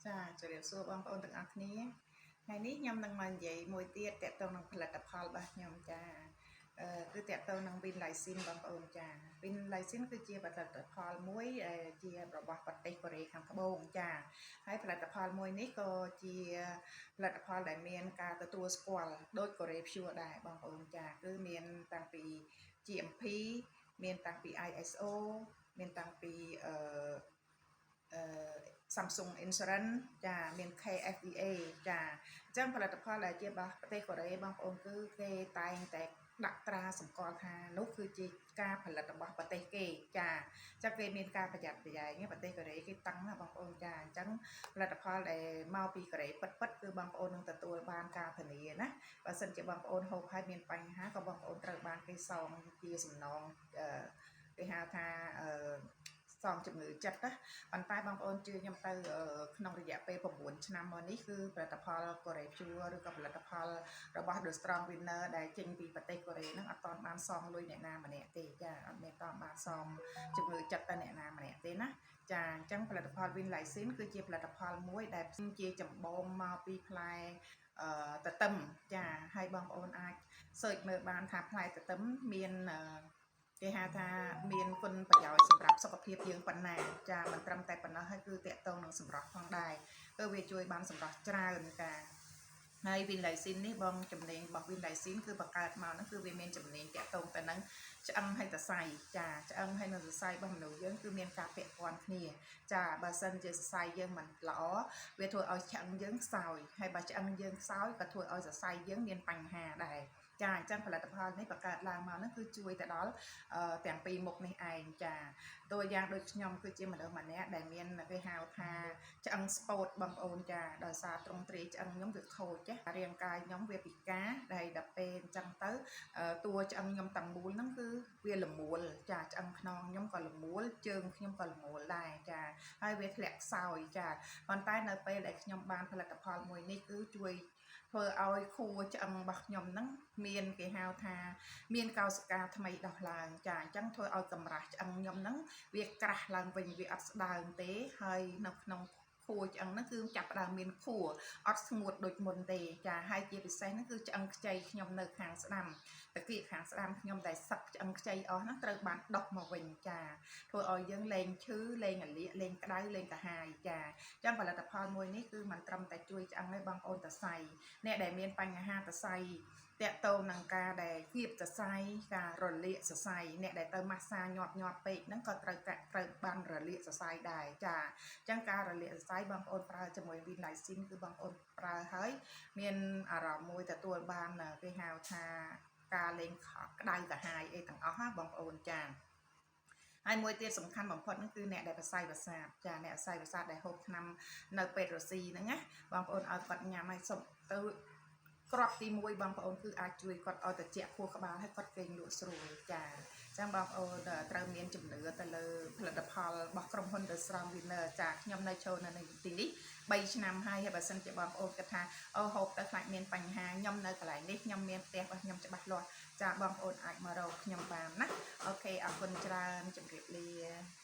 ចាជម្រាបសួរបងប្អូនទាំងអស់គ្នាថ្ងៃនេះខ្ញុំនឹងមកនិយាយមួយទៀតតកតងនឹងផលិតផលរបស់ខ្ញុំចាគឺតកតងនឹង Win Lysine បងប្អូនចា Win Lysine គឺជាផលិតផលមួយជារបស់ប្រទេសកូរ៉េខាងត្បូងចាហើយផលិតផលមួយនេះក៏ជាផលិតផលដែលមានការទទួលស្គាល់ដោយកូរ៉េ Pure ដែរបងប្អូនចាគឺមានតាំងពី GMP មានតាំងពី ISO មានតាំងពីSamsung Insurance ចាមាន KFDA ចាអញ្ចឹងផលិតផលដែលជារបស់ប្រទេសកូរ៉េបងប្អូនគឺគេតែងតែដាក់ត្រាសម្គាល់ថានោះគឺជាការផលិតរបស់ប្រទេសគេចាអញ្ចឹងគេមានការប្រយ័ត្នប្រយែងប្រទេសកូរ៉េគេតាំងណាបងប្អូនចាអញ្ចឹងផលិតផលដែលមកពីកូរ៉េពិតគឺបងប្អូននឹងទទួលបានការធានាណាបើសិនជាបងប្អូនហូបហើយមានបញ្ហាក៏បងប្អូនត្រូវបានគេសងជាសំណងគេហៅថាសងជំងឺចិត្តណាប៉ុន្តែបងប្អូនជឿខ្ញុំទៅក្នុងរយៈពេល9ឆ្នាំមកនេះគឺផលិតផលកូរ៉េ Pure ឬក៏ផលិតផលរបស់ The Strong Winner ដែលចេញពីប្រទេសកូរ៉េហ្នឹងអត់ទាន់បានសងលុយអ្នកណាម្នាក់ទេចាអត់មានតបានសងជំងឺចិត្តទៅអ្នកណាម្នាក់ទេណាចាអញ្ចឹងផលិតផល Win Lysine គឺជាផលិតផលមួយដែលជាចម្បងមកពីផ្លែទទឹមចាហើយបងប្អូនអាច search មើលបានថាផ្លែទទឹមមានគេហៅថាមានគុណប្រយោជន៍សម្រាប់សុខភាពយើងប៉ុណ្ណាចាមិនត្រឹមតែប៉ុណ្ណោះហើយគឺតាក់ទងនឹងសម្រស់ផងដែរគឺវាជួយបានសម្រស់ច្រើនចាហើយ Win Lysine នេះបងចំណេញរបស់ Win Lysine គឺបង្កើតមកហ្នឹងគឺវាមានចំណេញតាក់ទងទៅនឹងឆ្អឹងហើយសរសៃចាឆ្អឹងហើយនឹងសរសៃរបស់មនុស្សយើងគឺមានការពាក់ព័ន្ធគ្នាចាបើសិនជាសរសៃយើងមិនល្អវាធ្វើឲ្យឆ្អឹងយើងខ្សោយហើយបើឆ្អឹងយើងខ្សោយក៏ធ្វើឲ្យសរសៃយើងមានបញ្ហាដែរចាអញ្ចឹងផលិតផលនេះបង្កើតឡើងមកហ្នឹងគឺជួយទៅដល់ទាំងពីរមុខនេះឯងចាតួយ៉ាងដូចខ្ញុំគឺជាមនុស្សម្នាក់ដែលមានគេហៅថាឆ្អឹងស្ពោតបងប្អូនចាដោយសារទ្រង់ទ្រាយឆ្អឹងខ្ញុំវាខូចចារាងកាយខ្ញុំវាពិការដែលដល់ពេលអញ្ចឹងទៅតួឆ្អឹងខ្ញុំទាំងមូលហ្នឹងគឺវាល្មួលចាឆ្អឹងខ្នងខ្ញុំក៏ល្មួលជើងខ្ញុំក៏ល្មួលដែរចាហើយវាធ្លាក់ខ្សោយចាប៉ុន្តែនៅពេលដែលខ្ញុំបានផលិតផលមួយនេះគឺជួយធ្វើឲ្យខួរឆ្អឹងរបស់ខ្ញុំហ្នឹងមានគេហៅថាមានកោសិកាថ្មីដោះឡើងចាអញ្ចឹងធ្វើឲ្យកម្រាស់ឆ្អឹងខ្ញុំហ្នឹងវាក្រាស់ឡើងវិញវាអត់ស្ដើងទេហើយនៅក្នុងខួរឆ្អឹងហ្នឹងគឺចាប់ផ្ដើមមានខួរអត់ស្ងួតដូចមុនទេចាហើយជាពិសេសហ្នឹងគឺឆ្អឹងខ្ចីខ្ញុំនៅខាងស្ដាំតាគៀកខាងស្ដាំខ្ញុំដែលសឹកឆ្អឹងខ្ចីអស់ហ្នឹងត្រូវបានដុសមកវិញចាធ្វើឲ្យយើងលែងឈឺលែងអាលៀកលែងក្តៅលែងកាហាយចាអញ្ចឹងផលិតផលមួយនេះគឺមិនត្រឹមតែជួយឆ្អឹងទេបងប្អូនសរសៃអ្នកដែលមានបញ្ហាសរសៃតាក់ទងនឹងការដែលគៀបសរសៃការរលាកសរសៃអ្នកដែលទៅម៉ាស្សាញាប់ពេកហ្នឹងក៏ត្រូវបានរលាកសរសៃដែរចាអញ្ចឹងការរលាកសរសៃបងប្អូនប្រើជាមួយ Win Lysine គឺបងប្អូនប្រើហើយមានអារម្មណ៍មួយទទួលបានគេហៅថាការលេងក្តៅកាហាយអីទាំងអស់ណាបងប្អូនចាហើយមួយទៀតសំខាន់បំផុតហ្នឹងគឺអ្នកដែលប្រស័យប្រសាទចាអ្នកប្រស័យប្រសាទដែលហូបថ្នាំនៅពេទ្យរស៊ីហ្នឹងណាបងប្អូនឲ្យគាត់ញ៉ាំឲ្យសុំទៅគ្រាប់ទី1បងប្អូនគឺអាចជួយគាត់ឲ្យត្រជាក់ខួរក្បាលឲ្យគាត់គេងលក់ស្រួលចាអញ្ចឹងបងប្អូនត្រូវមានជំនឿទៅលើផលិតផលរបស់ក្រុមហ៊ុន The Strong Winner ចាខ្ញុំនៅចូលនៅទីនេះ3ឆ្នាំហើយបើសិនជាបងប្អូនគិតថាអូហូបទៅខ្លាចមានបញ្ហាខ្ញុំនៅកន្លែងនេះខ្ញុំមានផ្ទះរបស់ខ្ញុំច្បាស់លាស់ចាបងប្អូនអាចមករកខ្ញុំបានណាអូខេអរគុណច្រើនជម្រាបលា